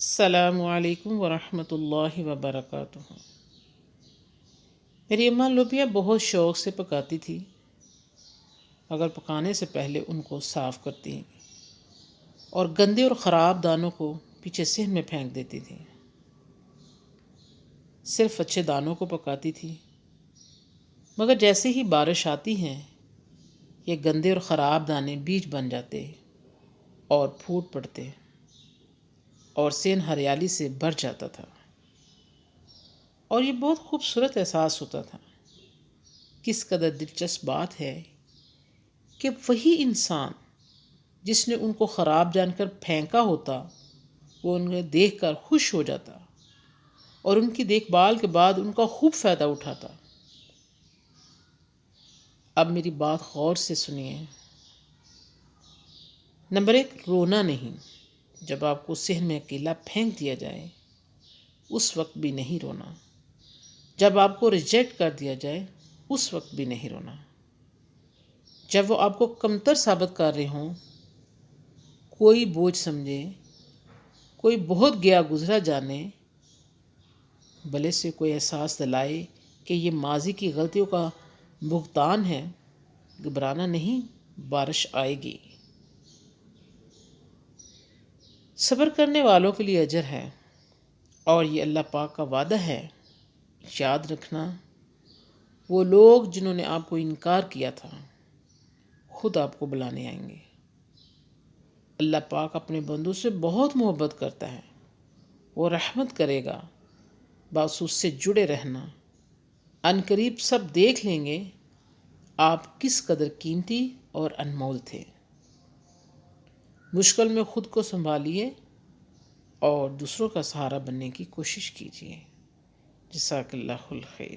السلام علیکم ورحمۃ اللہ وبرکاتہ۔ میری اماں لوبیا بہت شوق سے پکاتی تھی، مگر پکانے سے پہلے ان کو صاف کرتی اور گندے اور خراب دانوں کو پیچھے صحن میں پھینک دیتی تھی۔ صرف اچھے دانوں کو پکاتی تھی، مگر جیسے ہی بارش آتی ہے یہ گندے اور خراب دانے بیج بن جاتے اور پھوٹ پڑتے اور صحن ہریالی سے بھر جاتا تھا، اور یہ بہت خوبصورت احساس ہوتا تھا۔ کس قدر دلچسپ بات ہے کہ وہی انسان جس نے ان کو خراب جان کر پھینکا ہوتا وہ انہیں دیکھ کر خوش ہو جاتا اور ان کی دیکھ بھال کے بعد ان کا خوب فائدہ اٹھاتا۔ اب میری بات غور سے سنیے۔ نمبر 1، رونا نہیں۔ جب آپ کو صحن میں اکیلا پھینک دیا جائے اس وقت بھی نہیں رونا۔ جب آپ کو ریجیکٹ کر دیا جائے اس وقت بھی نہیں رونا۔ جب وہ آپ کو کمتر ثابت کر رہے ہوں، کوئی بوجھ سمجھے، کوئی بہت گیا گزرا جانے، بھلے سے کوئی احساس دلائے کہ یہ ماضی کی غلطیوں کا بھگتان ہے، گھبرانا نہیں، بارش آئے گی۔ صبر کرنے والوں کے لیے اجر ہے، اور یہ اللہ پاک کا وعدہ ہے۔ یاد رکھنا، وہ لوگ جنہوں نے آپ کو انکار کیا تھا خود آپ کو بلانے آئیں گے۔ اللہ پاک اپنے بندوں سے بہت محبت کرتا ہے، وہ رحمت کرے گا، بس اس سے جڑے رہنا۔ ان قریب سب دیکھ لیں گے آپ کس قدر قیمتی اور انمول تھے۔ مشکل میں خود کو سنبھالیے اور دوسروں کا سہارا بننے کی کوشش کیجیے۔ جزاک اللہ الخیر۔